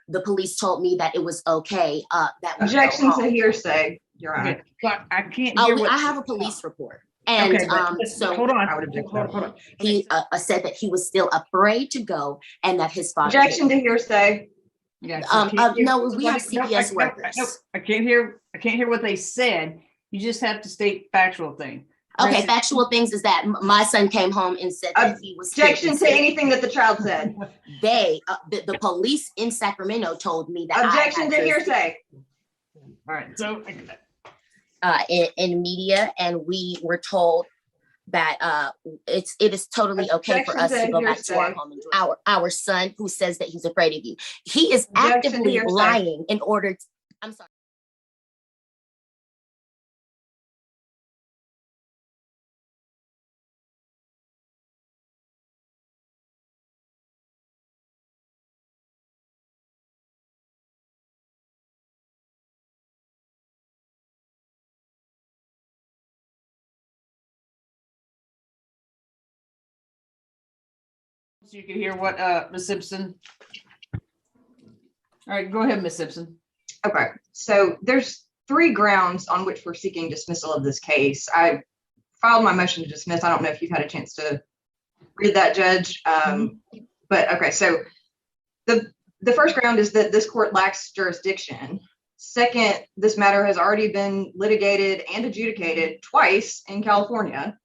The police told me that it was okay. That Objection to hearsay, Your Honor. Okay, but I can't hear I have a police report. And okay, so hold on. I would object to that. Hold on. he said that he was still afraid to go and that his father. Objection to hearsay. Yeah, no, we have CPS workers. No, I can't hear what they said. You just have to state factual thing. Okay, factual things is that my son came home and said that he was. Objection to anything that the child said. The police in Sacramento told me that. Objection to hearsay. All right, so in media, and we were told that it is totally okay for us to go back to our home and our son who says that he's afraid of you. He is actively lying in order to, I'm sorry. So you can hear what Ms. Simpson. All right, go ahead, Ms. Simpson. Okay, so there's 3 grounds on which we're seeking dismissal of this case. I filed my motion to dismiss. I don't know if you've had a chance to read that, Judge. But okay, so the first ground is that this court lacks jurisdiction. Second, this matter has already been litigated and adjudicated twice in California.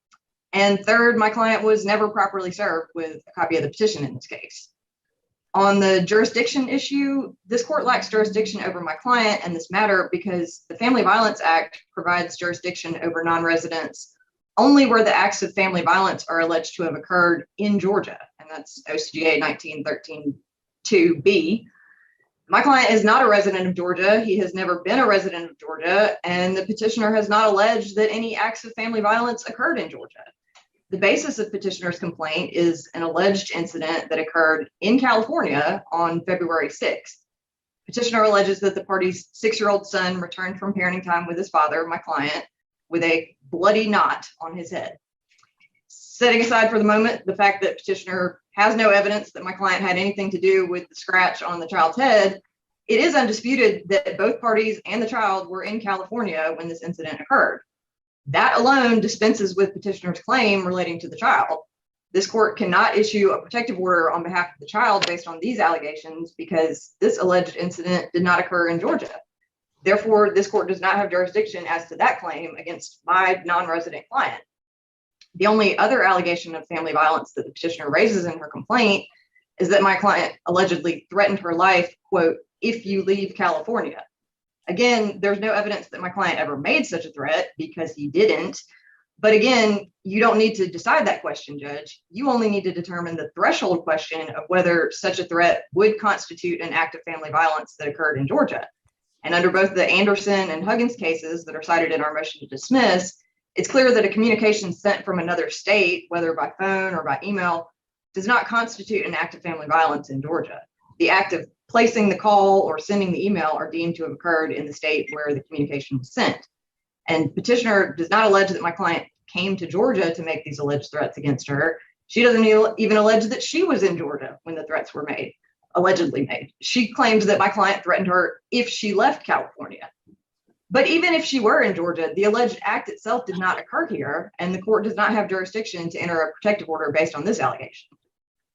And third, my client was never properly served with a copy of the petition in this case. On the jurisdiction issue, this court lacks jurisdiction over my client and this matter because the Family Violence Act provides jurisdiction over non-residents only where the acts of family violence are alleged to have occurred in Georgia, and that's OCGA 1913-2B. My client is not a resident of Georgia. He has never been a resident of Georgia, and the petitioner has not alleged that any acts of family violence occurred in Georgia. The basis of petitioner's complaint is an alleged incident that occurred in California on February 6th. Petitioner alleges that the party's 6-year-old son returned from parenting time with his father, my client, with a bloody knot on his head. Setting aside for the moment the fact that petitioner has no evidence that my client had anything to do with the scratch on the child's head, it is undisputed that both parties and the child were in California when this incident occurred. That alone dispenses with petitioner's claim relating to the child. This court cannot issue a protective order on behalf of the child based on these allegations because this alleged incident did not occur in Georgia. Therefore, this court does not have jurisdiction as to that claim against my non-resident client. The only other allegation of family violence that the petitioner raises in her complaint is that my client allegedly threatened her life, quote, if you leave California. Again, there's no evidence that my client ever made such a threat because he didn't. But again, you don't need to decide that question, Judge. You only need to determine the threshold question of whether such a threat would constitute an act of family violence that occurred in Georgia. And under both the Anderson and Huggins cases that are cited in our motion to dismiss, it's clear that a communication sent from another state, whether by phone or by email, does not constitute an act of family violence in Georgia. The act of placing the call or sending the email are deemed to have occurred in the state where the communication was sent. And petitioner does not allege that my client came to Georgia to make these alleged threats against her. She doesn't even allege that she was in Georgia when the threats were made, allegedly made. She claims that my client threatened her if she left California. But even if she were in Georgia, the alleged act itself did not occur here, and the court does not have jurisdiction to enter a protective order based on this allegation.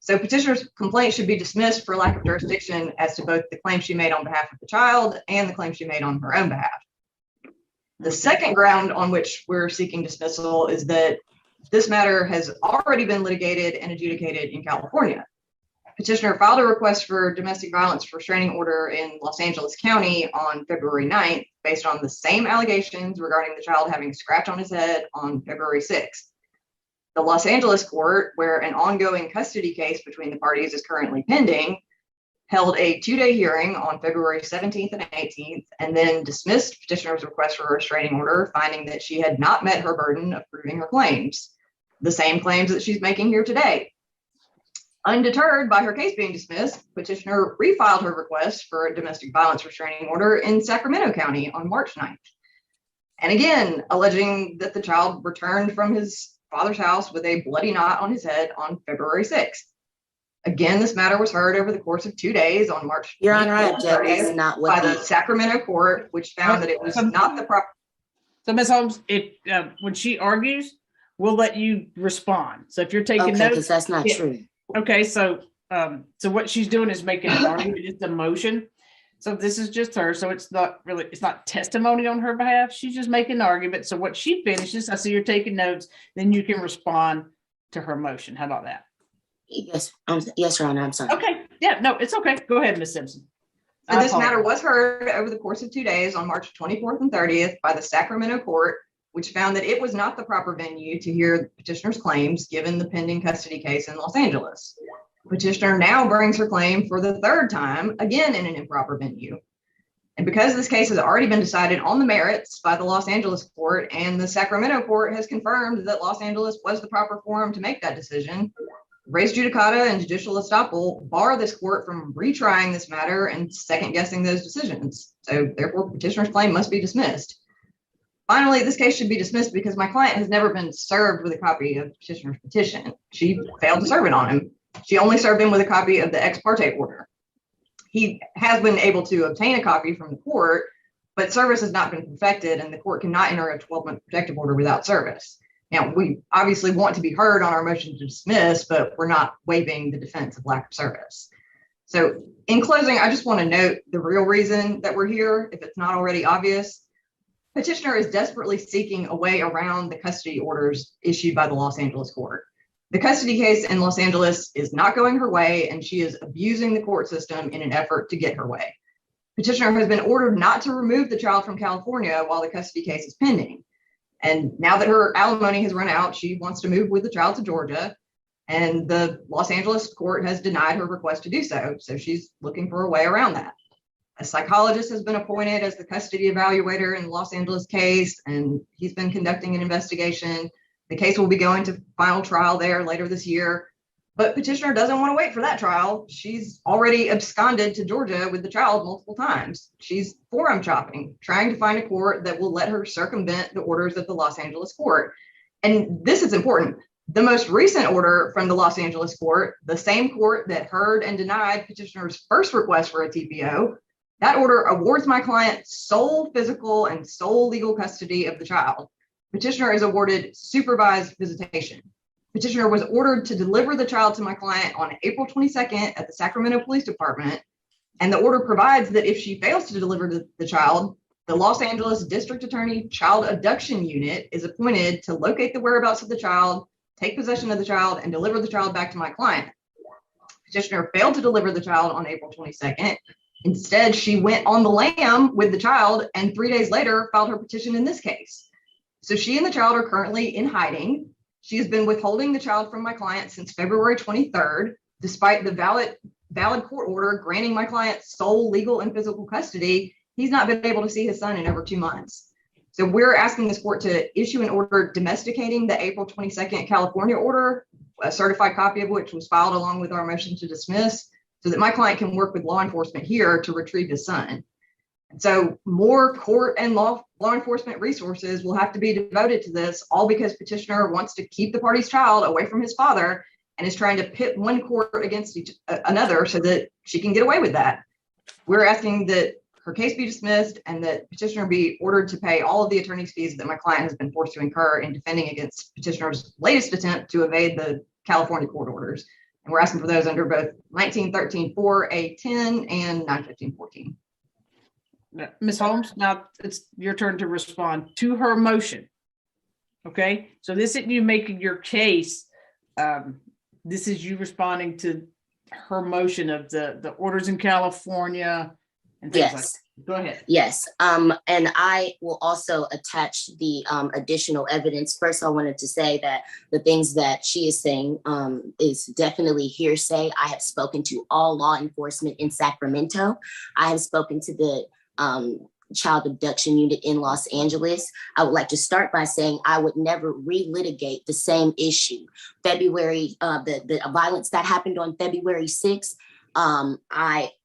So petitioner's complaint should be dismissed for lack of jurisdiction as to both the claim she made on behalf of the child and the claim she made on her own behalf. The second ground on which we're seeking dismissal is that this matter has already been litigated and adjudicated in California. Petitioner filed a request for domestic violence restraining order in Los Angeles County on February 9th, based on the same allegations regarding the child having a scratch on his head on February 6th. The Los Angeles court, where an ongoing custody case between the parties is currently pending, held a 2-day hearing on February 17th and 18th, and then dismissed petitioner's request for a restraining order, finding that she had not met her burden of proving her claims, the same claims that she's making here today. Undeterred by her case being dismissed, petitioner refiled her request for a domestic violence restraining order in Sacramento County on March 9th. And again, alleging that the child returned from his father's house with a bloody knot on his head on February 6th. Again, this matter was heard over the course of 2 days on March. Your Honor, I object. That's not what by the Sacramento court, which found that it was not the proper. So, Ms. Holmes, if when she argues, we'll let you respond. So, if you're taking notes, because that's not true. Okay, so what she's doing is making an argument. It's a motion. So this is just her. So it's not testimony on her behalf. She's just making an argument. So what she finishes, I see you're taking notes. Then you can respond to her motion. How about that? Yes, yes, Your Honor. I'm sorry. Okay. Yeah. No, it's okay. Go ahead, Ms. Simpson. So this matter was heard over the course of 2 days on March 24th and 30th by the Sacramento court, which found that it was not the proper venue to hear the petitioner's claims given the pending custody case in Los Angeles. Petitioner now brings her claim for the third time, again in an improper venue. And because this case has already been decided on the merits by the Los Angeles court, and the Sacramento court has confirmed that Los Angeles was the proper forum to make that decision, res judicata and judicial estoppel bar this court from retrying this matter and second guessing those decisions. So therefore, petitioner's claim must be dismissed. Finally, this case should be dismissed because my client has never been served with a copy of petitioner's petition. She failed to serve it on him. She only served him with a copy of the ex parte order. He has been able to obtain a copy from the court, but service has not been perfected, and the court cannot enter a 12-month protective order without service. Now, we obviously want to be heard on our motion to dismiss, but we're not waiving the defense of lack of service. So in closing, I just want to note the real reason that we're here, if it's not already obvious. Petitioner is desperately seeking a way around the custody orders issued by the Los Angeles court. The custody case in Los Angeles is not going her way, and she is abusing the court system in an effort to get her way. Petitioner has been ordered not to remove the child from California while the custody case is pending. And now that her alimony has run out, she wants to move with the child to Georgia, and the Los Angeles court has denied her request to do so. So she's looking for a way around that. A psychologist has been appointed as the custody evaluator in the Los Angeles case, and he's been conducting an investigation. The case will be going to final trial there later this year, but petitioner doesn't want to wait for that trial. She's already absconded to Georgia with the child multiple times. She's forum shopping, trying to find a court that will let her circumvent the orders of the Los Angeles court. And this is important. The most recent order from the Los Angeles court, the same court that heard and denied petitioner's first request for a TPO, that order awards my client sole physical and sole legal custody of the child. Petitioner is awarded supervised visitation. Petitioner was ordered to deliver the child to my client on April 22nd at the Sacramento Police Department. And the order provides that if she fails to deliver the child, the Los Angeles District Attorney Child Abduction Unit is appointed to locate the whereabouts of the child, take possession of the child, and deliver the child back to my client. Petitioner failed to deliver the child on April 22nd. Instead, she went on the lam with the child and 3 days later filed her petition in this case. So she and the child are currently in hiding. She has been withholding the child from my client since February 23rd, despite the valid court order granting my client sole legal and physical custody. He's not been able to see his son in over 2 months. So we're asking this court to issue an order domesticating the April 22nd California order, a certified copy of which was filed along with our motion to dismiss, so that my client can work with law enforcement here to retrieve his son. And so more court and law enforcement resources will have to be devoted to this, all because petitioner wants to keep the party's child away from his father and is trying to pit one court against another so that she can get away with that. We're asking that her case be dismissed and that petitioner be ordered to pay all of the attorney's fees that my client has been forced to incur in defending against petitioner's latest attempt to evade the California court orders. And we're asking for those under both 1913-4A10 and 915-14. Ms. Holmes, now it's your turn to respond to her motion. Okay, so this isn't you making your case. This is you responding to her motion of the orders in California and things like that. Go ahead. Yes. And I will also attach the additional evidence. First, I wanted to say that the things that she is saying is definitely hearsay. I have spoken to all law enforcement in Sacramento. I have spoken to the child abduction unit in Los Angeles. I would like to start by saying I would never relitigate the same issue. The violence that happened on February 6th,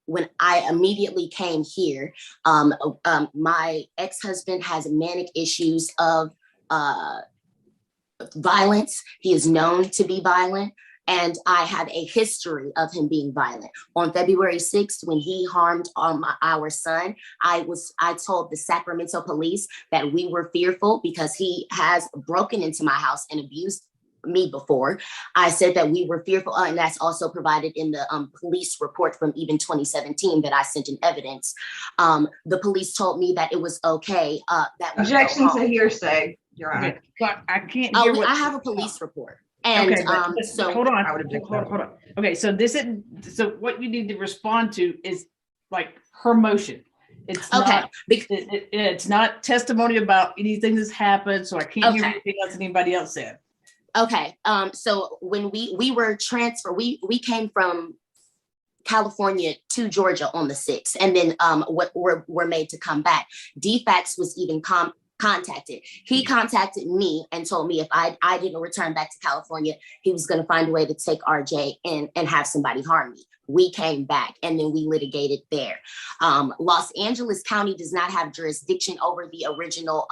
when I immediately came here, my ex-husband has manic issues of violence. He is known to be violent. And I have a history of him being violent. On February 6th, when he harmed our son, I told the Sacramento police that we were fearful because he has broken into my house and abused me before. I said that we were fearful, and that's also provided in the police report from even 2017 that I sent in evidence. The police told me that it was okay. That Objection to hearsay, Your Honor. Okay, but I can't hear what I have a police report. And okay, so hold on. I would object. Hold on. Okay, so so what you need to respond to is like her motion. It's okay. Not, it's not testimony about anything that's happened, so I can't hear anything else anybody else said. Okay. So when we were transferred, we came from California to Georgia on the 6th, and then we're made to come back. DFAX was even contacted. He contacted me and told me if I didn't return back to California, he was going to find a way to take RJ and have somebody harm me. We came back and then we litigated there. Los Angeles County does not have jurisdiction over the original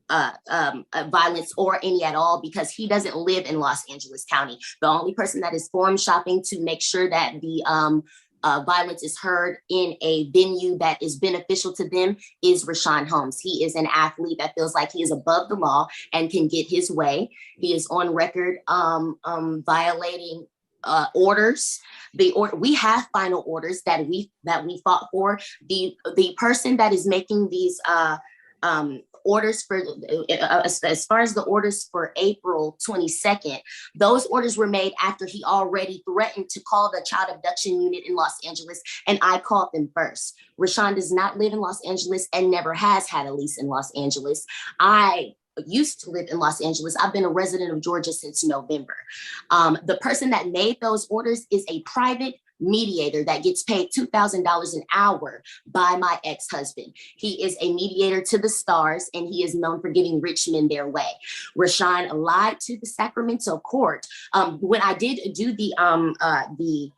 violence or any at all, because he doesn't live in Los Angeles County. The only person that is forum shopping to make sure that the violence is heard in a venue that is beneficial to them is Rashawn Holmes. He is an athlete that feels like he is above the law and can get his way. He is on record violating orders. We have final orders that we fought for. The person that is making these orders for as far as the orders for April 22nd, those orders were made after he already threatened to call the child abduction unit in Los Angeles, and I called them first. Rashawn does not live in Los Angeles and never has had a lease in Los Angeles. I used to live in Los Angeles. I've been a resident of Georgia since November. The person that made those orders is a private mediator that gets paid $2,000 an hour by my ex-husband. He is a mediator to the stars, and he is known for giving rich men their way. Rashawn lied to the Sacramento court. When I did do the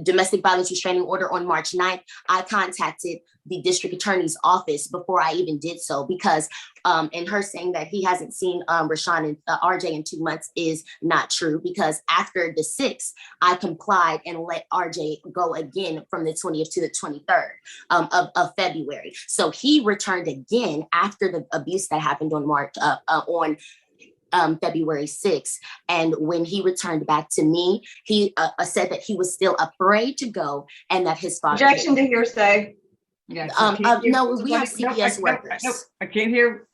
domestic violence restraining order on March 9th, I contacted the district attorney's office before I even did so, because and her saying that he hasn't seen Rashawn and RJ in 2 months is not true, because after the 6th, I complied and let RJ go again from the 20th to the 23rd of February. So he returned again after the abuse that happened on February 6th. And when he returned back to me, he said that he was still afraid to go and that his father— Objection to hearsay. Yeah, no, we have CPS workers. I can't hear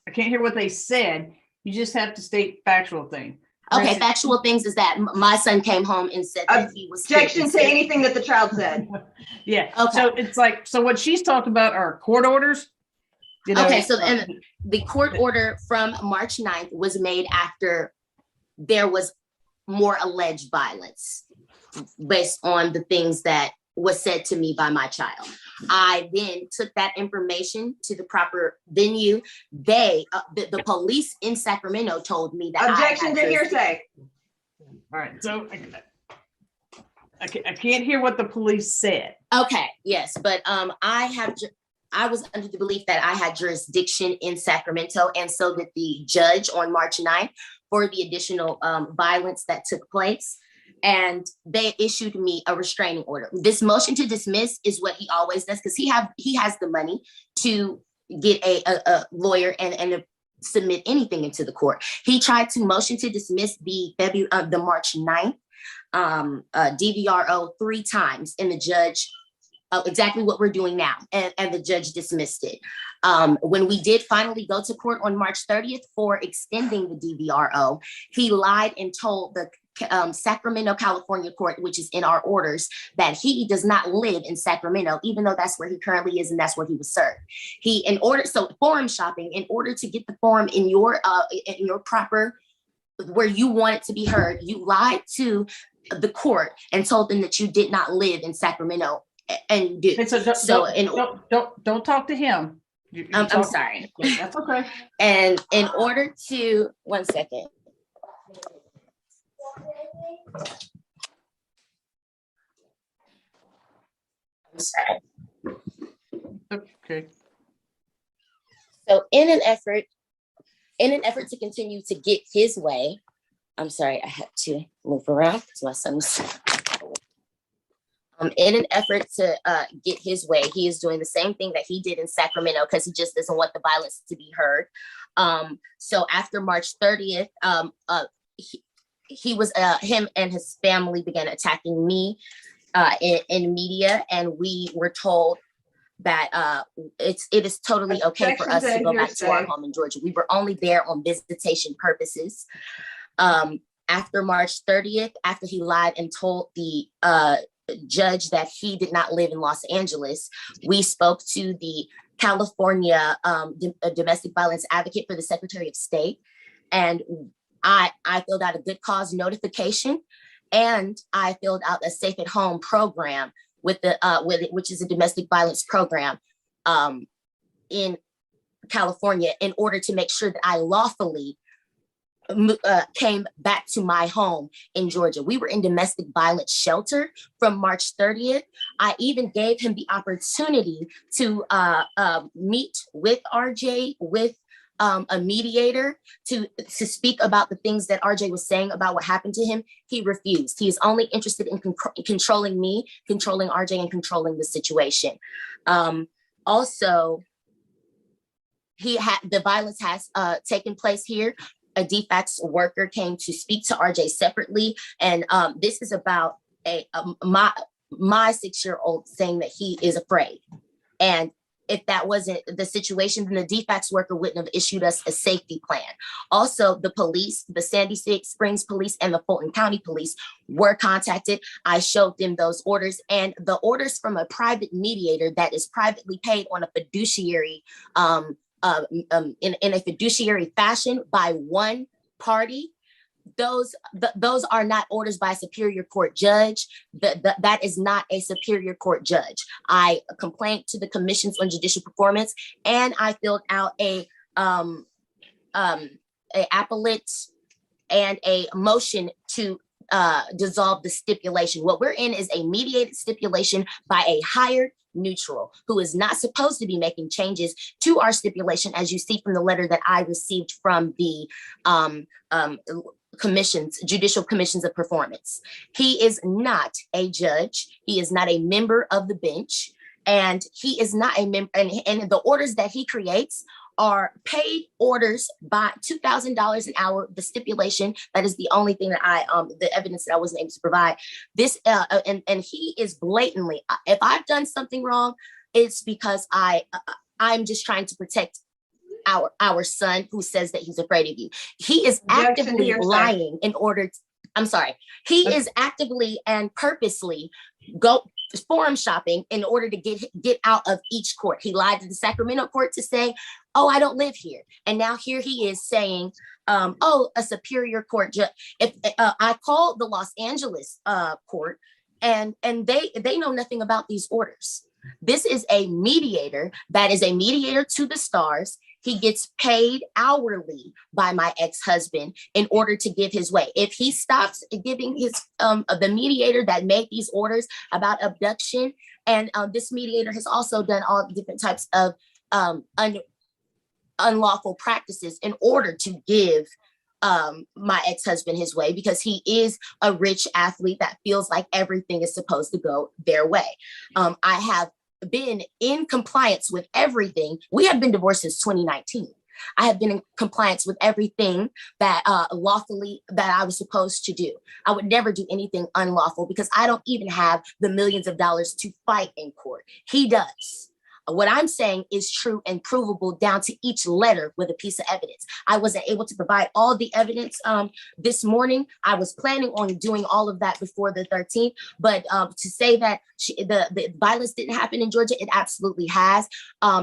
what they said. You just have to state factual thing. Okay, factual things is that my son came home and said that he was— Objection to anything that the child said. Yeah. Okay. So it's like, so what she's talking about are court orders. You know, okay, so and the court order from March 9th was made after there was more alleged violence based on the things that was said to me by my child. I then took that information to the proper venue. The police in Sacramento told me that— Objection to hearsay. All right, so I can't hear what the police said. Okay, yes, but I was under the belief that I had jurisdiction in Sacramento, and so did the judge on March 9th for the additional violence that took place. And they issued me a restraining order. This motion to dismiss is what he always does, because he has the money to get a lawyer and submit anything into the court. He tried to motion to dismiss the March 9th DVRO 3 times, and the judge— exactly what we're doing now. And the judge dismissed it. When we did finally go to court on March 30th for extending the DVRO, he lied and told the Sacramento, California court, which is in our orders, that he does not live in Sacramento, even though that's where he currently is and that's where he was served. So forum shopping, in order to get the forum in your proper, where you want it to be heard, you lied to the court and told them that you did not live in Sacramento. And do. Don't talk to him. I'm sorry. That's okay. And in order to— one second. I'm sorry. Okay. So in an effort to continue to get his way, I'm sorry, I had to move around because my son was in an effort to get his way. He is doing the same thing that he did in Sacramento because he just doesn't want the violence to be heard. So after March 30th, he was him and his family began attacking me in media, and we were told that it is totally okay for us to go back to our home in Georgia. We were only there on visitation purposes. After March 30th, after he lied and told the judge that he did not live in Los Angeles, we spoke to the California domestic violence advocate for the Secretary of State, and I filled out a good cause notification, and I filled out a safe at home program with which is a domestic violence program in California, in order to make sure that I lawfully came back to my home in Georgia. We were in domestic violence shelter from March 30th. I even gave him the opportunity to meet with RJ, with a mediator to speak about the things that RJ was saying about what happened to him. He refused. He is only interested in controlling me, controlling RJ, and controlling the situation. Also, the violence has taken place here. A defects worker came to speak to RJ separately, and this is about my 6-year-old saying that he is afraid. And if that wasn't the situation, then the defects worker wouldn't have issued us a safety plan. Also, the police, the Sandy Springs police and the Fulton County police were contacted. I showed them those orders, and the orders from a private mediator that is privately paid on a fiduciary in a fiduciary fashion by one party. Those are not orders by a superior court judge. That is not a superior court judge. I complained to the commissions on judicial performance, and I filled out a appellate and a motion to dissolve the stipulation. What we're in is a mediated stipulation by a hired neutral who is not supposed to be making changes to our stipulation, as you see from the letter that I received from the judicial commissions of performance. He is not a judge. He is not a member of the bench, and he is not a member. And the orders that he creates are paid orders by $2,000 an hour. The stipulation, that is the only thing that the evidence that I wasn't able to provide. This, and he is blatantly, if I've done something wrong, it's because I'm just trying to protect our son who says that he's afraid of you. He is actively lying in order to, I'm sorry. He is actively and purposely forum shopping in order to get out of each court. He lied to the Sacramento court to say, oh, I don't live here. And now here he is saying, oh, a superior court judge. If I called the Los Angeles court, and they know nothing about these orders. This is a mediator that is a mediator to the stars. He gets paid hourly by my ex-husband in order to give his way. If he stops giving his the mediator that made these orders about abduction, and this mediator has also done all different types of unlawful practices in order to give my ex-husband his way, because he is a rich athlete that feels like everything is supposed to go their way. I have been in compliance with everything. We have been divorced since 2019. I have been in compliance with everything that lawfully that I was supposed to do. I would never do anything unlawful because I don't even have the millions of dollars to fight in court. He does. What I'm saying is true and provable down to each letter with a piece of evidence. I wasn't able to provide all the evidence this morning. I was planning on doing all of that before the 13th, but to say that the violence didn't happen in Georgia, it absolutely has.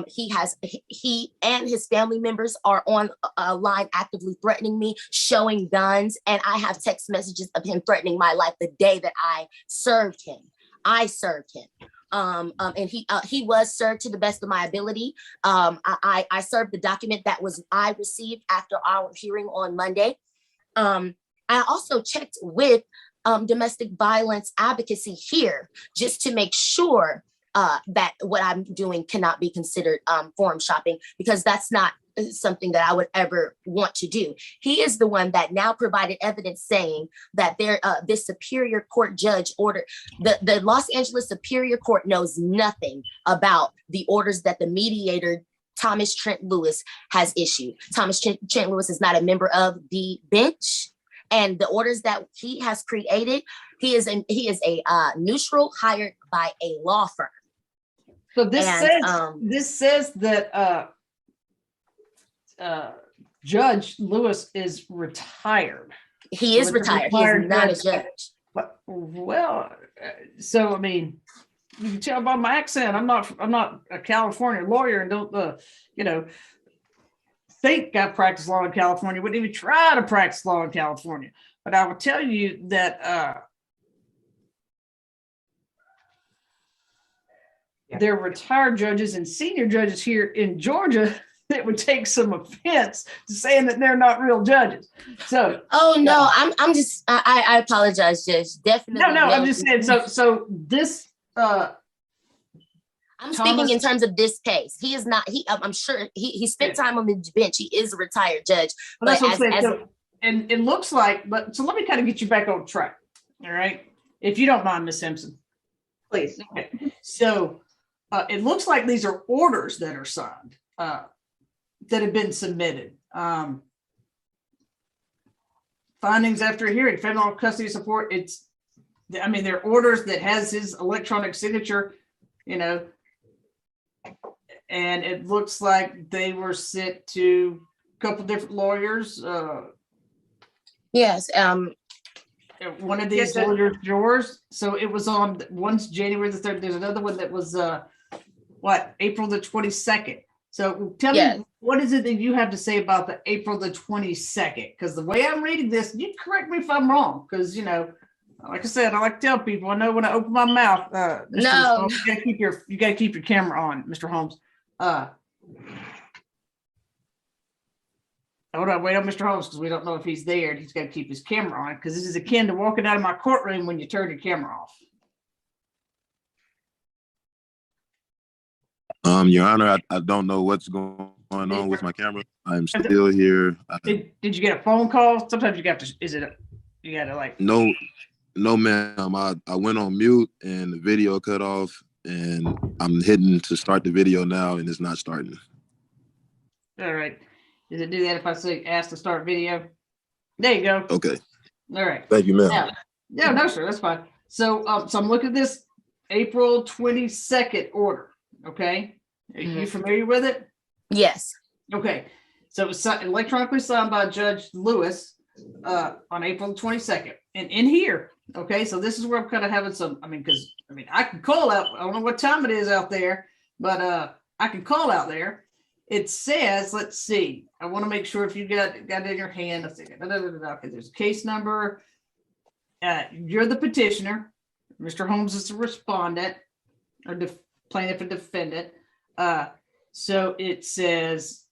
He and his family members are on a line actively threatening me, showing guns, and I have text messages of him threatening my life the day that I served him. I served him. And he was served to the best of my ability. I served the document that I received after our hearing on Monday. I also checked with domestic violence advocacy here just to make sure that what I'm doing cannot be considered forum shopping, because that's not something that I would ever want to do. He is the one that now provided evidence saying that this Superior Court judge ordered, the Los Angeles Superior Court knows nothing about the orders that the mediator, Thomas Trent Lewis, has issued. Thomas Trent Lewis is not a member of the bench, and the orders that he has created, he is a neutral hired by a law firm. So this says that Judge Lewis is retired. He is retired. He is not a judge. But, well, so I mean, you can tell by my accent, I'm not a California lawyer and don't think I practice law in California. Wouldn't even try to practice law in California. But I will tell you that there are retired judges and senior judges here in Georgia that would take some offense to saying that they're not real judges. So, oh no, I apologize, Judge. Definitely. No, I'm just saying. So this. I'm speaking in terms of this case. He is not. I'm sure he spent time on the bench. He is a retired judge. Well, that's what I'm saying. And it looks like. But so let me kind of get you back on track. All right, if you don't mind, Ms. Simpson, please. Okay. So. It looks like these are orders that are signed, that have been submitted. Findings after a hearing, federal custody support. They're orders that has his electronic signature, and it looks like they were sent to a couple different lawyers. Yes. One of these lawyers, yours. So it was on one's January the 3rd. There's another one that was April the 22nd. So tell me, what is it that you have to say about the April the 22nd? Because the way I'm reading this, you correct me if I'm wrong. Because like I said, I like to tell people, I know when I open my mouth. No, Holmes, you gotta keep your camera on, Mr. Holmes. Hold on, wait on Mr. Holmes, because we don't know if he's there, and he's got to keep his camera on. Because this is akin to walking out of my courtroom when you turn your camera off. Your Honor, I don't know what's going on with my camera. I'm still here. Did you get a phone call? Sometimes you got to. You got to like? No, ma'am. I went on mute and the video cut off, and I'm hitting to start the video now, and it's not starting. All right. Does it do that if I say ask to start video? There you go. Okay. All right. Thank you, ma'am. Yeah, no, sir. That's fine. So I'm looking at this April 22nd order. Okay. Are you familiar with it? Yes. Okay. So it was electronically signed by Judge Lewis on April 22nd. And in here, okay, so this is where I'm kind of having some, because I can call out, I don't know what time it is out there, but I can call out there. It says, let's see, I want to make sure if you got it in your hand, let's see, okay, there's a case number. You're the petitioner. Mr. Holmes is the respondent or plaintiff and defendant. So it says,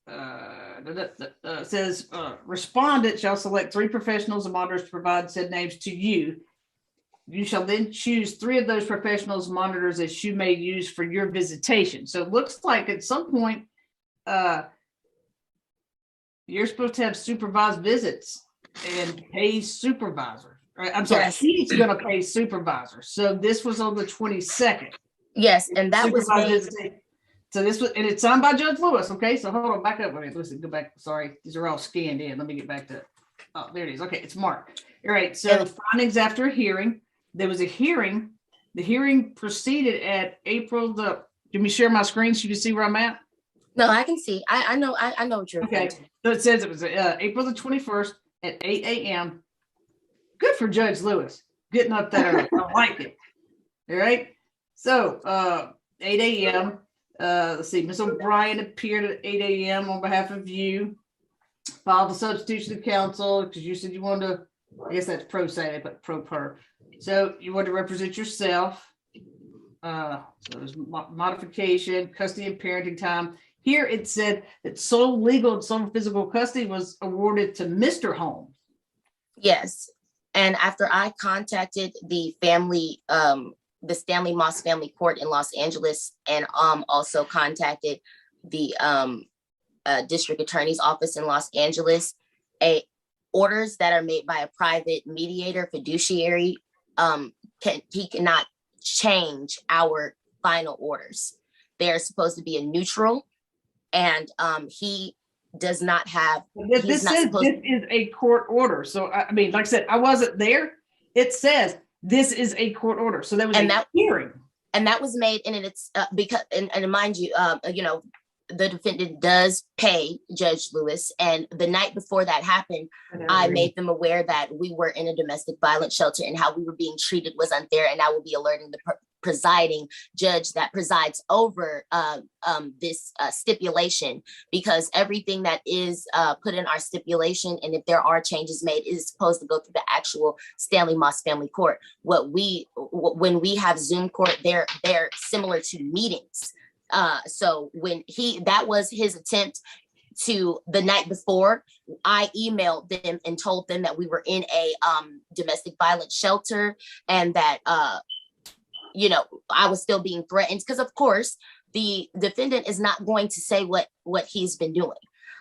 respondent shall select 3 professionals and monitors to provide said names to you. You shall then choose 3 of those professionals and monitors as you may use for your visitation. So it looks like at some point, you're supposed to have supervised visits and pay supervisor. Right? I'm sorry, yes. He's going to pay supervisor. So this was on the 22nd. Yes, and that was so this was, and it's signed by Judge Lewis. Okay, so hold on, back up. Wait, listen, go back. Sorry, these are all scanned in. Let me get back to. Oh, there it is. Okay, it's marked. All right. So findings after a hearing. There was a hearing. The hearing proceeded at April the. Let me share my screen so you can see where I'm at. No, I can see. I know what you're. Okay. So it says it was April the 21st at 8 a.m. Good for Judge Lewis getting up there. I like it. All right. So 8 a.m. Let's see, Ms. O'Brien appeared at 8 a.m. on behalf of you, filed a substitution of counsel because you said you wanted to, I guess that's pro se, but pro per. So you wanted to represent yourself. So there's modification, custody and parenting time. Here it said that sole legal and sole physical custody was awarded to Mr. Holmes. Yes. And after I contacted the family, the Stanley Moss Family Court in Los Angeles, and also contacted the district attorney's office in Los Angeles, orders that are made by a private mediator fiduciary, he cannot change our final orders. They're supposed to be a neutral, and he does not have. This is a court order. So I mean, like I said, I wasn't there. It says this is a court order. So there was a hearing, and that was made, and it's because and mind you, the defendant does pay Judge Lewis. And the night before that happened, I made them aware that we were in a domestic violence shelter and how we were being treated was unfair. And I will be alerting the presiding judge that presides over this stipulation, because everything that is put in our stipulation, and if there are changes made, is supposed to go through the actual Stanley Moss Family Court. When we have Zoom court, they're similar to meetings. So that was his attempt to, the night before, I emailed them and told them that we were in a domestic violence shelter, and that, I was still being threatened, because of course the defendant is not going to say what he's been doing.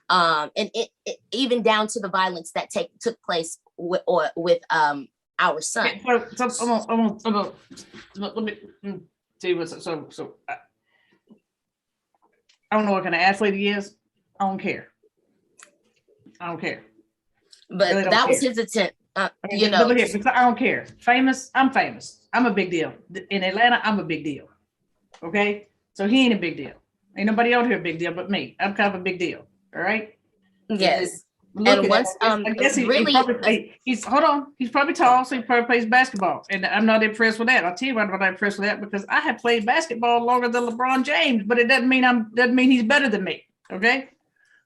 And it even down to the violence that took place with our son. So let me see what's so. I don't know what kind of athlete he is. I don't care. But really that was his attempt. I don't care. Famous, I'm famous. I'm a big deal. In Atlanta, I'm a big deal. Okay? So he ain't a big deal. Ain't nobody out here a big deal but me. I'm kind of a big deal. All right? Yes. And once I guess he's hold on. He's probably tall, so he probably plays basketball. And I'm not impressed with that. I'll tell you why I'm not impressed with that, because I have played basketball longer than LeBron James, but it doesn't mean he's better than me. Okay.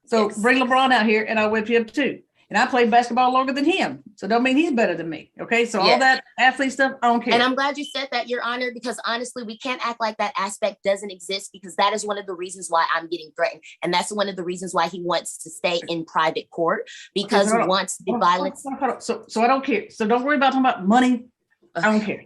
So bring LeBron out here and I'll whip him too. And I played basketball longer than him. So don't mean he's better than me. Okay. So all that athlete stuff, I don't care. And I'm glad you said that, Your Honor, because honestly, we can't act like that aspect doesn't exist, because that is one of the reasons why I'm getting threatened. And that's one of the reasons why he wants to stay in private court, because once the violence. So I don't care. So don't worry about talking about money. I don't care.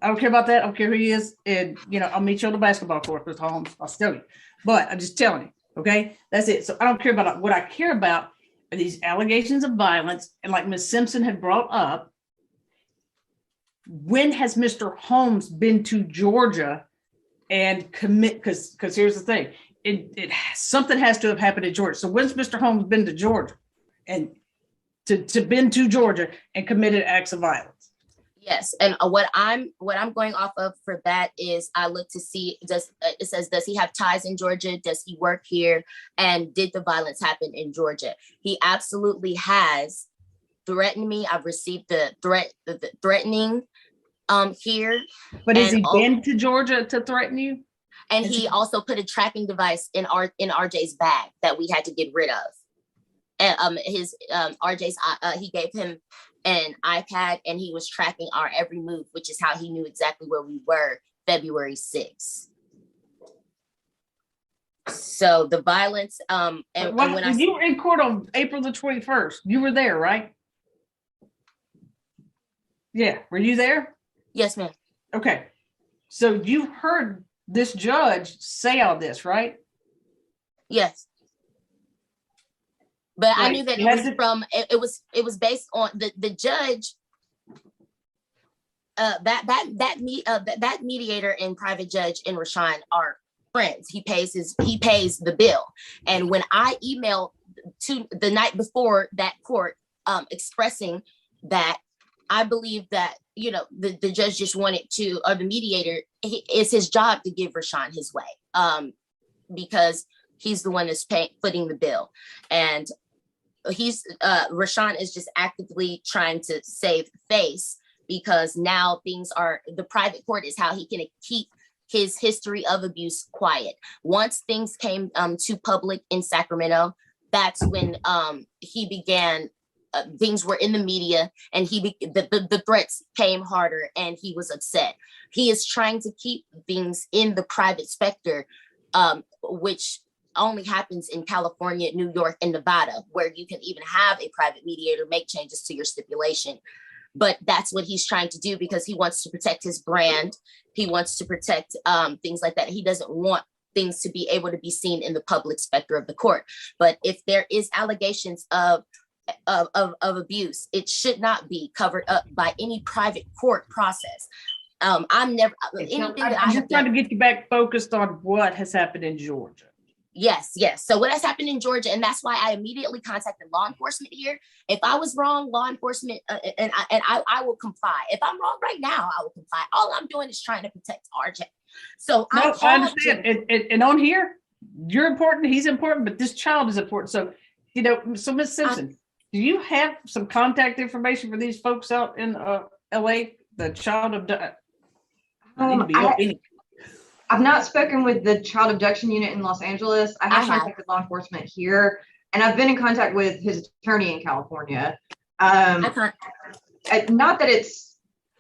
I don't care about that. I don't care who he is. And, I'll meet you on the basketball court, Mr. Holmes. I'll tell you. But I'm just telling you. Okay. That's it. So I don't care about what I care about. These allegations of violence, and like Ms. Simpson had brought up, when has Mr. Holmes been to Georgia and commit? Because here's the thing, something has to have happened in Georgia. So when's Mr. Holmes been to Georgia and been to Georgia and committed acts of violence? Yes, and what I'm going off of for that is I look to see, does he have ties in Georgia? Does he work here? And did the violence happen in Georgia? He absolutely has threatened me. I've received the threatening here. But has he been to Georgia to threaten you? And he also put a tracking device in RJ's bag that we had to get rid of. And RJ's he gave him an iPad, and he was tracking our every move, which is how he knew exactly where we were February 6th. So the violence, when you were in court on April the 21st, you were there, right? Yeah. Were you there? Yes, ma'am. Okay. So you heard this judge say all this, right? Yes. But I knew that it was based on the judge, that mediator and private judge and Rashawn are friends. He pays the bill. And when I emailed to the night before that court, expressing that I believe that, the judge just wanted to, or the mediator, it's his job to give Rashawn his way, because he's the one that's footing the bill. And Rashawn is just actively trying to save face, because now the private court is how he can keep his history of abuse quiet. Once things came to public in Sacramento, that's when he began, things were in the media, and the threats came harder, and he was upset. He is trying to keep things in the private specter, which only happens in California, New York, and Nevada, where you can even have a private mediator make changes to your stipulation. But that's what he's trying to do, because he wants to protect his brand. He wants to protect things like that. He doesn't want things to be able to be seen in the public specter of the court. But if there is allegations of abuse, it should not be covered up by any private court process. I'm never anything that I have trying to get you back focused on what has happened in Georgia. Yes. So what has happened in Georgia, and that's why I immediately contacted law enforcement here. If I was wrong, law enforcement, and I will comply. If I'm wrong right now, I will comply. All I'm doing is trying to protect RJ. So I understand. And on here, you're important, he's important, but this child is important. So, so Ms. Simpson, do you have some contact information for these folks out in LA, the child abduction? I've not spoken with the child abduction unit in Los Angeles. I have contacted law enforcement here, and I've been in contact with his attorney in California. Not that it's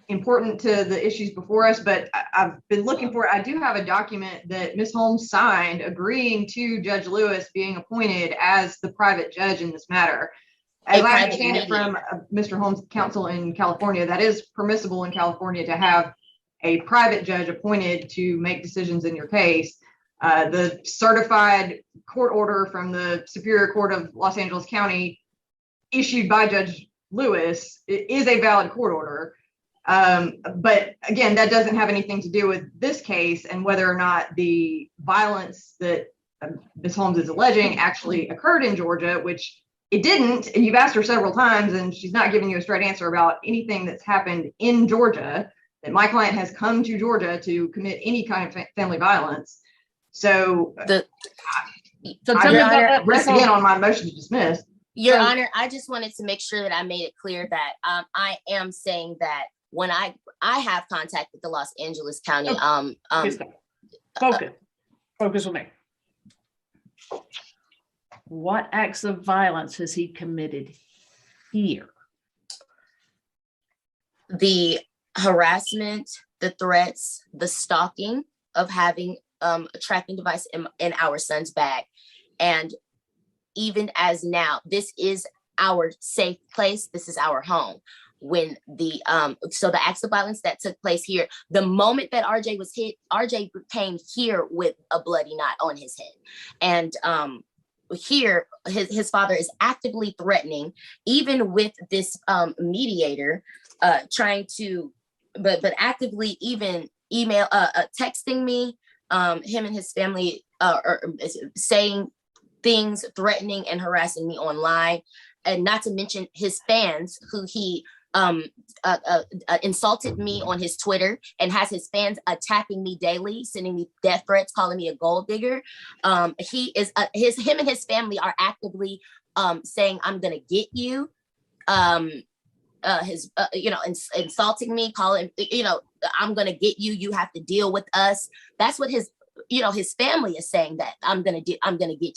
important to the issues before us, but I've been looking for it. I do have a document that Ms. Holmes signed agreeing to Judge Lewis being appointed as the private judge in this matter. As I understand it from Mr. Holmes' counsel in California, that is permissible in California to have a private judge appointed to make decisions in your case. The certified court order from the Superior Court of Los Angeles County issued by Judge Lewis is a valid court order. But again, that doesn't have anything to do with this case and whether or not the violence that Ms. Holmes is alleging actually occurred in Georgia, which it didn't. And you've asked her several times and she's not giving you a straight answer about anything that's happened in Georgia, that my client has come to Georgia to commit any kind of family violence. So, I'm rest again on my motion to dismiss. Your Honor, I just wanted to make sure that I made it clear that I am saying that when I have contacted the Los Angeles County. Focus with me. What acts of violence has he committed here? The harassment, the threats, the stalking of having a tracking device in our son's bag. And even as now, this is our safe place. This is our home. When so the acts of violence that took place here, the moment that RJ was hit, RJ came here with a bloody knot on his head. And here, his father is actively threatening, even with this mediator, trying to, but actively even texting me, him and his family are saying things, threatening and harassing me online, and not to mention his fans, who he insulted me on his Twitter and has his fans attacking me daily, sending me death threats, calling me a gold digger. Him and his family are actively saying, "I'm gonna get you." Insulting me, calling, "I'm gonna get you. You have to deal with us." That's what his family is saying, that I'm gonna get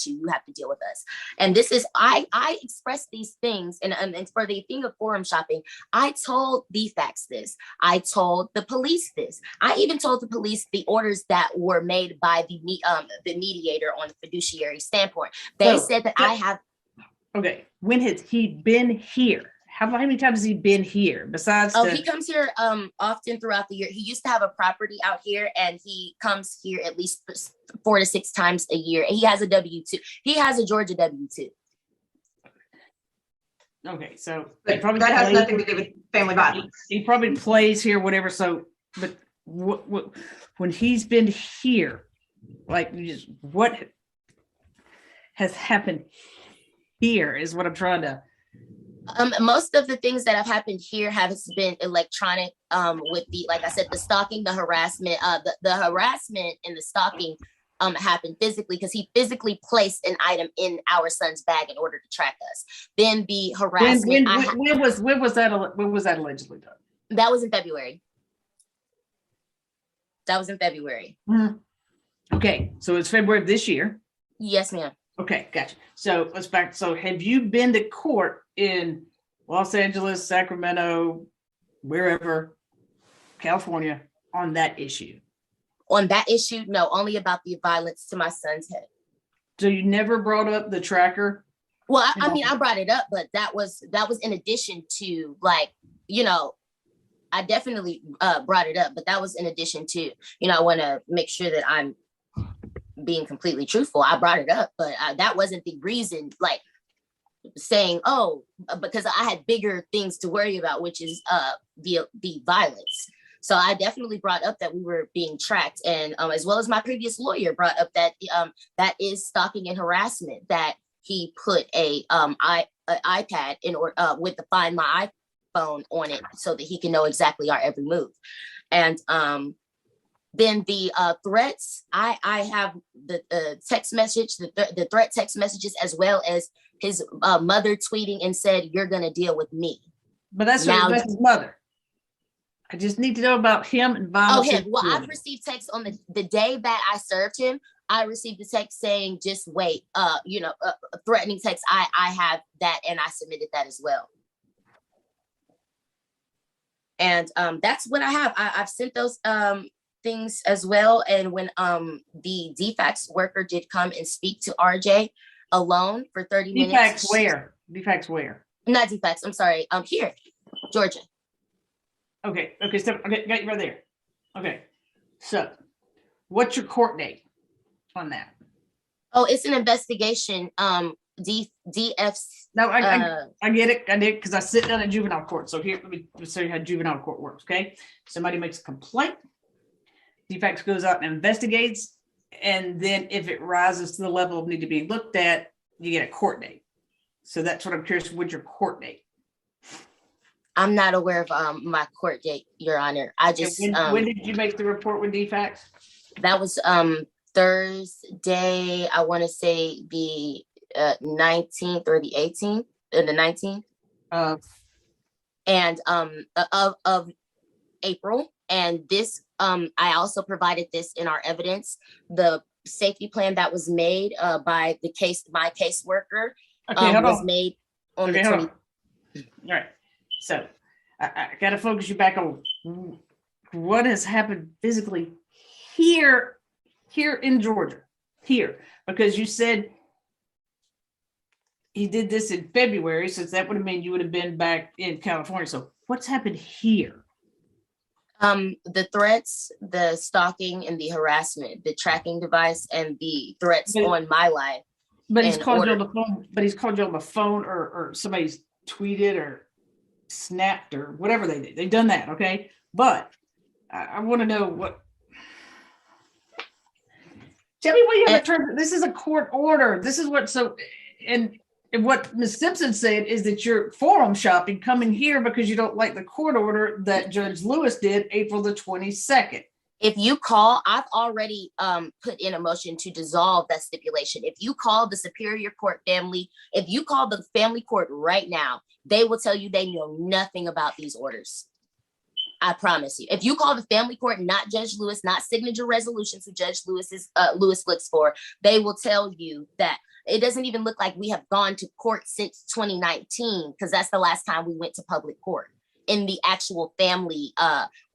you. You have to deal with us. And this is, I expressed these things, and for the thing of forum shopping, I told the facts this. I told the police this. I even told the police the orders that were made by the mediator on the fiduciary standpoint. They said that I have. Okay, when has he been here? How many times has he been here besides? He comes here often throughout the year. He used to have a property out here, and he comes here at least 4 to 6 times a year. He has a W-2. He has a Georgia W-2. Okay, so that has nothing to do with family violence. He probably plays here, whatever. So, but when he's been here, what has happened here is what I'm trying to. Most of the things that have happened here have been electronic, with like I said, the stalking, the harassment, the harassment and the stalking happened physically, because he physically placed an item in our son's bag in order to track us. Then the harassment. When was that allegedly done? That was in February. Mm-hmm. Okay, so it's February of this year. Yes, ma'am. Okay, gotcha. So let's back. So have you been to court in Los Angeles, Sacramento, wherever, California, on that issue? On that issue, no, only about the violence to my son's head. So you never brought up the tracker? Well, I brought it up, but that was in addition to, I definitely brought it up, but that was in addition to, I want to make sure that I'm being completely truthful. I brought it up, but that wasn't the reason, like saying, oh, because I had bigger things to worry about, which is the violence. So I definitely brought up that we were being tracked, and as well as my previous lawyer brought up that that is stalking and harassment, that he put a iPad in or with the Find My iPhone on it so that he can know exactly our every move. And then the threats, I have the text message, the threat text messages, as well as his mother tweeting and said, "You're gonna deal with me." But that's his mother. I just need to know about him and violence. Oh, him. Well, I've received text on the day that I served him. I received a text saying, "Just wait." Threatening text. I have that, and I submitted that as well. And that's what I have. I've sent those things as well. And when the DFACS worker did come and speak to RJ alone for 30 minutes. DFACS where? Not DFACS. I'm sorry. Here, Georgia. Okay, so I got you right there. Okay, so what's your court date on that? Oh, it's an investigation. DF's. No, I get it. I did, because I sit down in juvenile court. So here, let me show you how juvenile court works. Okay, somebody makes a complaint. DFACS goes out and investigates, and then if it rises to the level of need to be looked at, you get a court date. So that's what I'm curious. What's your court date? I'm not aware of my court date, Your Honor. I just when did you make the report with DFACS? That was Thursday. I want to say the 19th or the 18th, the 19th, and of April. And this I also provided this in our evidence. The safety plan that was made by my caseworker was made on the 20th. All right. So I got to focus you back on what has happened physically here in Georgia, because you said he did this in February, so that would have meant you would have been back in California. So what's happened here? The threats, the stalking, and the harassment, the tracking device, and the threats on my life. But he's called you on the phone. But he's called you on the phone, or somebody's tweeted or snapped or whatever they did. They've done that, okay? But I want to know what. Tell me what you have to turn. This is a court order. This is what. So, and what Ms. Simpson said is that you're forum shopping, coming here because you don't like the court order that Judge Lewis did April the 22nd. If you call, I've already put in a motion to dissolve that stipulation. If you call the Superior Court family, if you call the family court right now, they will tell you they know nothing about these orders. I promise you. If you call the family court, not Judge Lewis, not signature resolutions who Judge Lewis looks for, they will tell you that it doesn't even look like we have gone to court since 2019, because that's the last time we went to public court in the actual family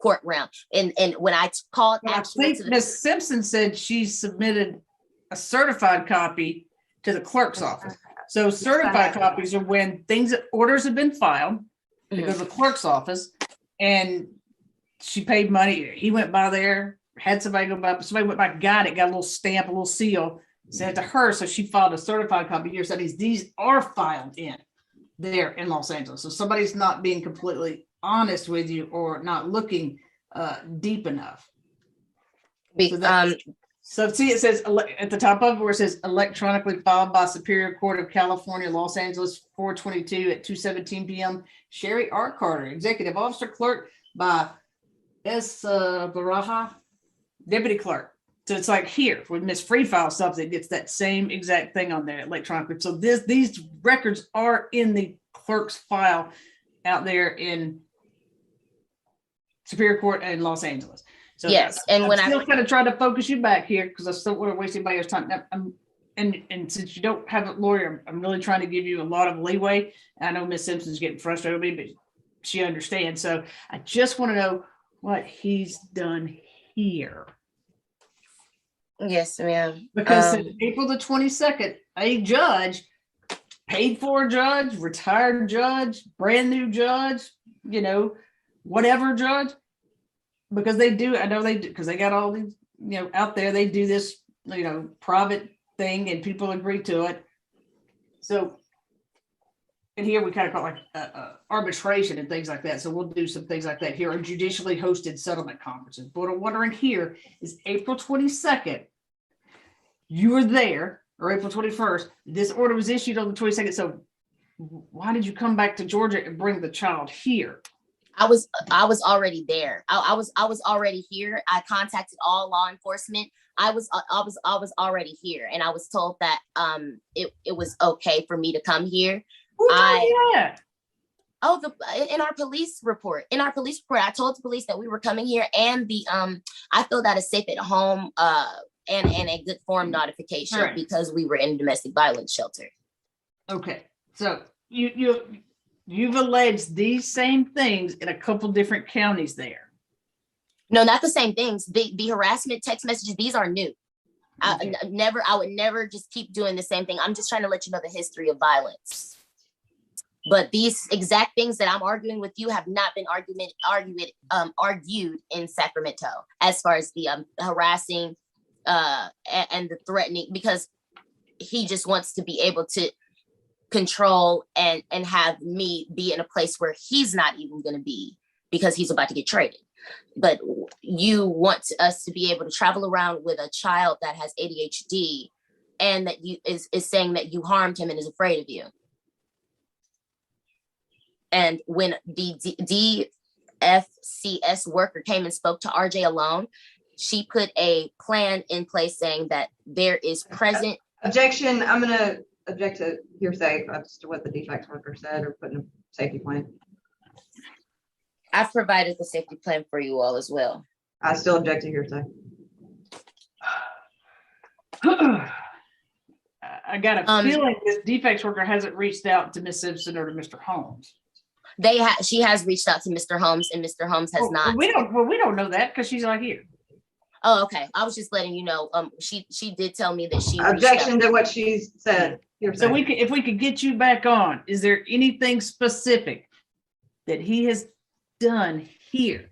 court realm. And when I called, I think Ms. Simpson said she submitted a certified copy to the clerk's office. So certified copies are when orders have been filed. They go to the clerk's office, and she paid money. He went by there, had somebody go by, somebody went by, got a little stamp, a little seal, sent it to her. So she filed a certified copy here. So these are filed in there in Los Angeles. So somebody's not being completely honest with you or not looking deep enough. So see, it says at the top of it where it says electronically filed by Superior Court of California, Los Angeles, 4/22 at 2:17 p.m. Sherry R. Carter, Executive Officer Clerk by S. Baraja, Deputy Clerk. So it's like here, when Miss Free files something, it gets that same exact thing on there electronically. So these records are in the clerk's file out there in Superior Court in Los Angeles. So yes, and when I'm still kind of trying to focus you back here because I still want to waste anybody's time. And since you don't have a lawyer, I'm really trying to give you a lot of leeway. And I know Miss Simpson's getting frustrated with me, but she understands. So I just want to know what he's done here. Yes, ma'am. Because since April the 22nd, a judge, paid for judge, retired judge, brand new judge, whatever judge, because they do, I know they do, because they got all these, out there, they do this private thing, and people agree to it. So, and here we kind of call it like arbitration and things like that. So we'll do some things like that here, or judicially hosted settlement conferences. But what I'm wondering here is April 22nd, you were there, or April 21st. This order was issued on the 22nd. So why did you come back to Georgia and bring the child here? I was already there. I was already here. I contacted all law enforcement. I was already here, and I was told that it was okay for me to come here. In our police report, I told the police that we were coming here, and I filled out a safe at home and a good form notification because we were in a domestic violence shelter. Okay, so you've alleged these same things in a couple different counties there. No, not the same things. The harassment text messages, these are new. Okay. I would never just keep doing the same thing. I'm just trying to let you know the history of violence. But these exact things that I'm arguing with you have not been argued in Sacramento, as far as the harassing and the threatening, because he just wants to be able to control and have me be in a place where he's not even going to be, because he's about to get traded. But you want us to be able to travel around with a child that has ADHD, and that is saying that you harmed him and is afraid of you. And when the DFCS worker came and spoke to RJ alone, she put a plan in place saying that there is present. Objection. I'm going to object to hearsay as to what the defects worker said or put in a safety plan. I've provided the safety plan for you all as well. I still object to hearsay. I got a feeling this defects worker hasn't reached out to Miss Simpson or to Mr. Holmes. She has reached out to Mr. Holmes, and Mr. Holmes has not. We don't know that because she's not here. Oh, okay. I was just letting you know. She did tell me that she objection to what she said. So if we could get you back on, is there anything specific that he has done here?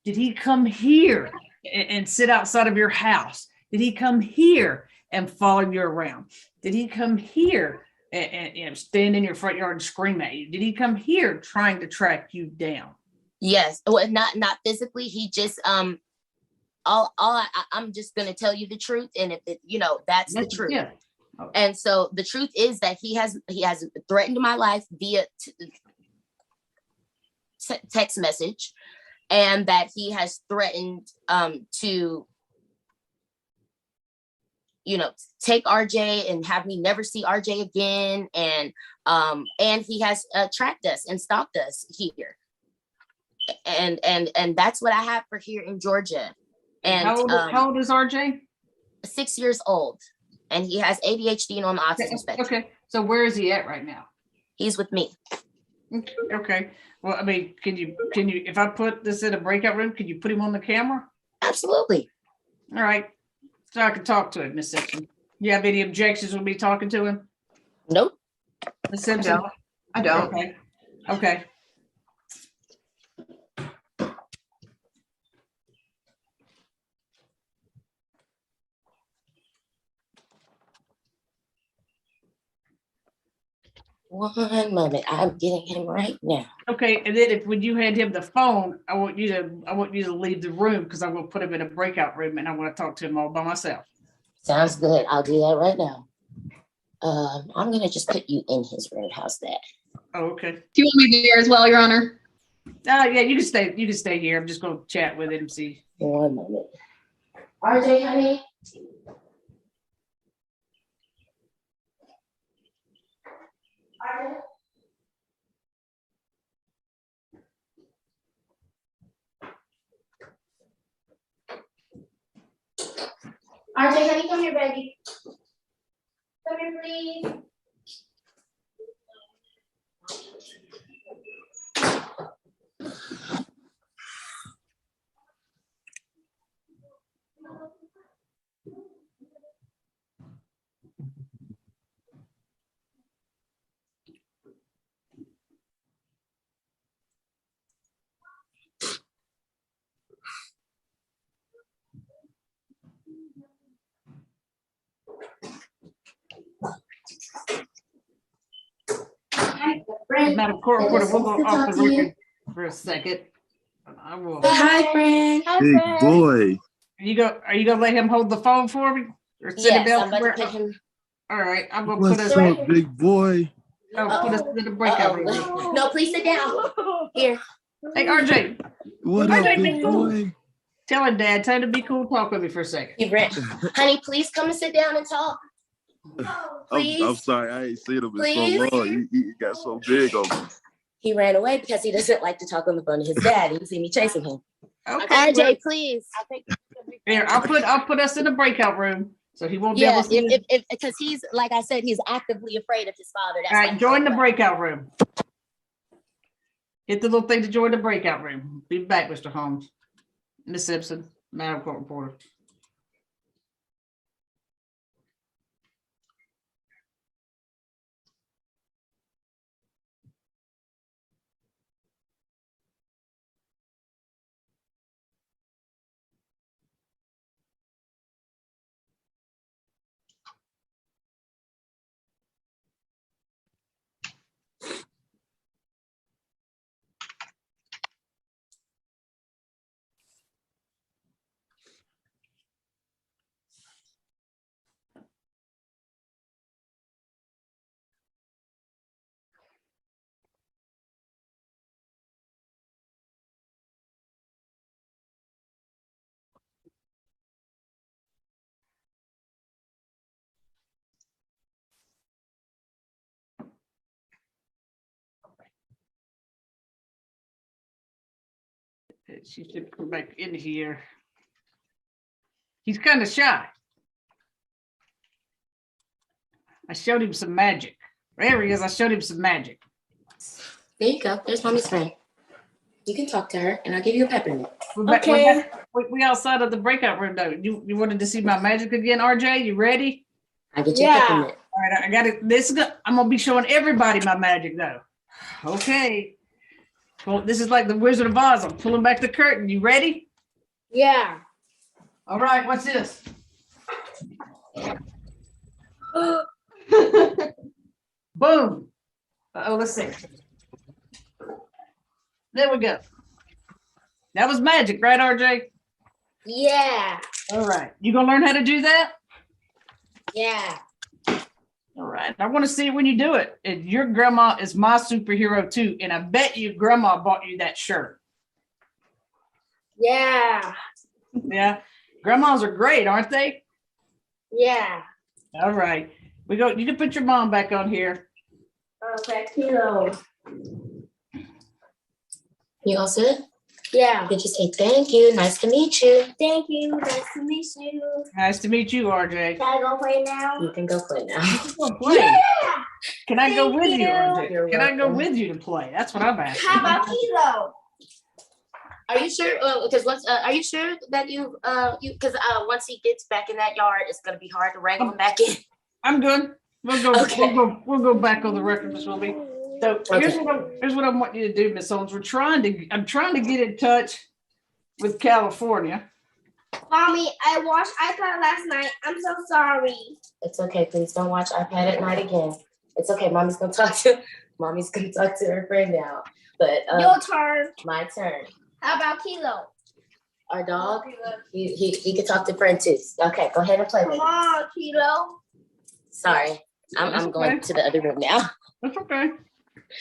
Did he come here and sit outside of your house? Did he come here and follow you around? Did he come here and stand in your front yard and scream at you? Did he come here trying to track you down? Yes. Well, not physically. He just I'm just gonna tell you the truth, and if it, that's the truth. Yeah. Okay. And so the truth is that he has threatened my life via text message, and that he has threatened to take RJ and have me never see RJ again, and he has tracked us and stalked us here, and that's what I have for here in Georgia. And how old is RJ? 6 years old, and he has ADHD and on the autism spectrum. Okay, so where is he at right now? He's with me. Okay. Well, I mean, can you, if I put this in a breakout room, can you put him on the camera? Absolutely. All right. So I can talk to him, Miss Simpson. You have any objections with me talking to him? Nope. Miss Simpson? I don't. Okay. One moment, I'm getting him right now. Okay, and then when you hand him the phone, I want you to leave the room, because I'm going to put him in a breakout room and I want to talk to him all by myself. Sounds good. I'll do that right now. I'm going to just put you in his room. How's that? Oh, okay. Do you want me there as well, Your Honor? Yeah, you can stay. You can stay here. I'm just going to chat with him. See. One moment. RJ, honey. RJ, honey, come here, baby. Come here, please. Madam Court Reporter, we'll go off the record for a second. I will. Hi, friend. Big boy. Are you gonna let him hold the phone for me? Or sit Yes, down I'm about somewhere? to put him. All right, I'm gonna What's put us. up, big boy? Oh, put us in the breakout room real quick. No, please sit down. Here. Hey, RJ, What RJ, up, be big cool. boy? Tell him, Dad. Tell him to be cool. Talk with me for a second. You ran. Honey, please come and sit down and talk. Please. I'm sorry, I ain't seen him in Please. so long. He got so big on me. He ran away because he doesn't like to talk on the phone to his dad. You see me chasing him. Okay, RJ, please. here, I'll put us in the breakout room so he won't be Yeah, able to see. if because he's like I said, he's actively afraid of his father. That's All why right, he join the ran. breakout room. Hit the little thing to join the breakout room. Be back, Mr. Holmes. Miss Simpson, Madam Court Reporter. She should come back in here. He's kind of shy. I showed him some magic. There he is. I showed him some magic. There you go. There's mommy's friend. You can talk to her, and I'll give you a peppermint. We outside of the breakout room though. You wanted to see my magic again, RJ? You ready? I'll get you a peppermint. All right, I got it. I'm gonna be showing everybody my magic though. Okay. Well, this is like the Wizard of Oz. I'm pulling back the curtain. You ready? Yeah. All right. What's this? Boom. Oh, let's see. There we go. That was magic, right, RJ? Yeah. All right. You gonna learn how to do that? Yeah. All right. I want to see it when you do it. And your grandma is my superhero too. And I bet you grandma bought you that shirt. Yeah. Yeah. Grandmas are great, aren't they? Yeah. All right. You can put your mom back on here. Okay, kilo. You all set? Yeah. You just say thank you. Nice to meet you. Thank you. Nice to meet you. Nice to meet you, RJ. Can I go play now? You can go play now. Go play. Yeah. Can I go Thank with you, you. RJ? You're Can I go welcome. with you to play? That's what I'm asking. How about kilo? Are you sure? Because are you sure that you because once he gets back in that yard, it's gonna be hard to wrangle him back in. I'm good. We'll go. Okay. We'll go back on the record, Miss Wilby. So here's what I want you to do, Miss Holmes. I'm trying to get in touch with California. Mommy, I watched iPad last night. I'm so sorry. It's okay. Please don't watch iPad at night again. It's okay. Mommy's gonna talk to her friend now. But Your turn. my turn. How about kilo? Our dog, he can talk to friend too. Okay, go ahead and play with Come him. on, kilo. Sorry, I'm That's going okay. to the other room now. That's okay.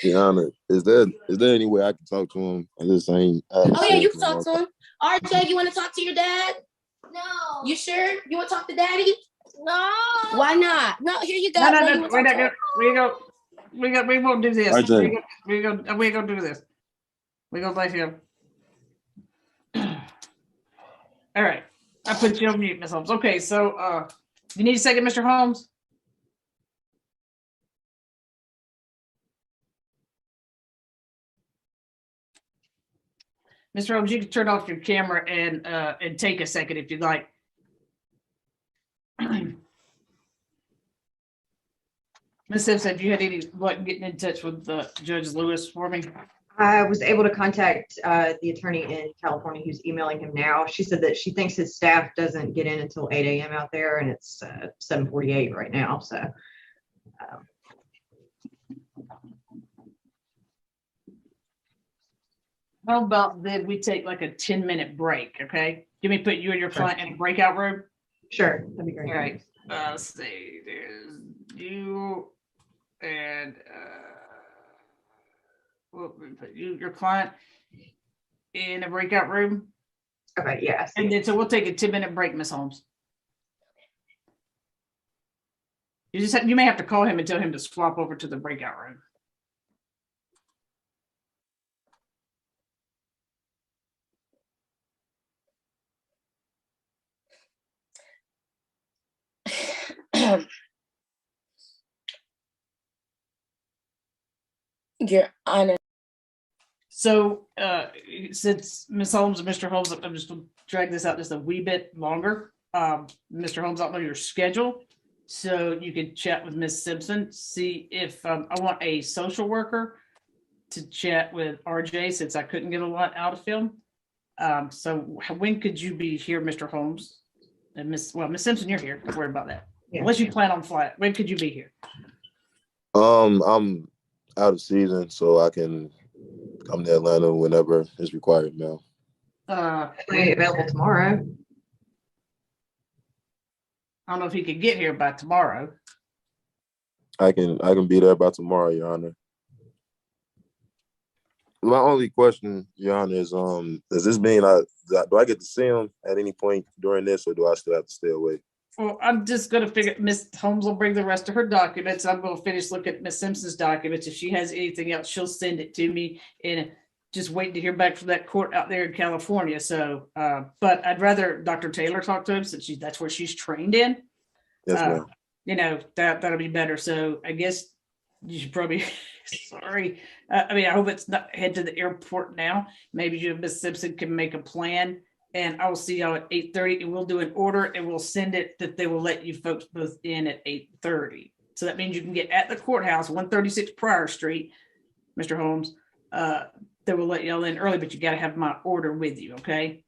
Deanna, is there any way I can talk to him? I just ain't. Oh yeah, you can talk to him. RJ, you want to talk to your dad? No. You sure? You want to talk to daddy? No. Why not? No, here you go. No, You wanna we're not talk gonna. We won't do this. RJ. We gonna do this. We gonna let him. All right. I put you on mute, Miss Holmes. Okay, so you need a second, Mr. Holmes? Mr. Holmes, you can turn off your camera and take a second if you'd like. Ms. Simpson, have you had any luck getting in touch with Judge Lewis for me? I was able to contact the attorney in California who's emailing him now. She said that she thinks his staff doesn't get in until 8 a.m. out there, and it's 7:48 right now. So How about then we take like a 10-minute break, okay? Give me put you and your client in a breakout room. Sure, that'd be great. All right. Let's see. There's you and we'll put your client in a breakout room. Okay, yes. And then so we'll take a 10-minute break, Miss Holmes. You may have to call him and tell him to swap over to the breakout room. Your Honor. So since Ms. Holmes and Mr. Holmes, I'm just gonna drag this out just a wee bit longer. Mr. Holmes, I don't know your schedule, so you could chat with Ms. Simpson, see if I want a social worker to chat with RJ since I couldn't get a lot out of him. So when could you be here, Mr. Holmes? And Ms. Simpson, you're here. Don't worry about that. Yeah. Unless you plan on flying, when could you be here? I'm out of season, so I can come to Atlanta whenever is required, Mel. Available tomorrow. I don't know if he could get here by tomorrow. I can be there by tomorrow, Your Honor. My only question, Your Honor, is does this mean do I get to see him at any point during this, or do I still have to stay away? Well, I'm just going to figure Ms. Holmes will bring the rest of her documents. I'm going to finish looking at Ms. Simpson's documents. If she has anything else, she'll send it to me, and just waiting to hear back from that court out there in California. So, but I'd rather Dr. Taylor talk to him since that's where she's trained in. Yes, ma'am. You know, that'll be better. So I guess you should probably, sorry. I mean, I hope it's not head to the airport now. Maybe you and Ms. Simpson can make a plan. And I will see y'all at 8:30, and we'll do an order and we'll send it that they will let you folks both in at 8:30. So that means you can get at the courthouse, 136 Prior Street, Mr. Holmes. They will let y'all in early, but you got to have my order with you, okay?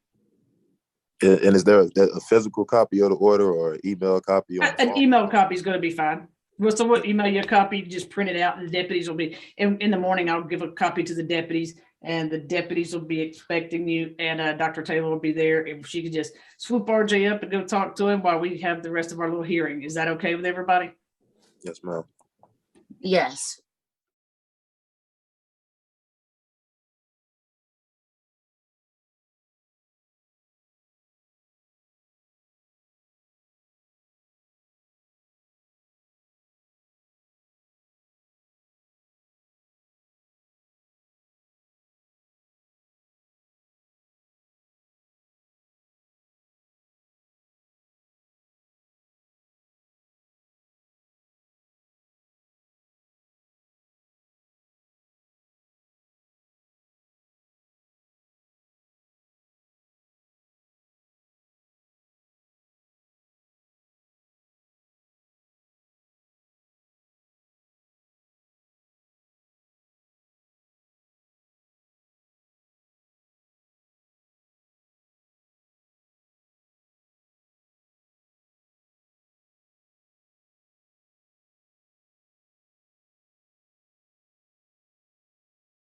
And is there a physical copy of the order or an email copy? An email copy is going to be fine. Well, so we'll email you a copy, just print it out, and the deputies will be, in the morning, I'll give a copy to the deputies, and the deputies will be expecting you, and Dr. Taylor will be there. If she could just swoop RJ up and go talk to him while we have the rest of our little hearing. Is that okay with everybody? Yes, ma'am. Yes.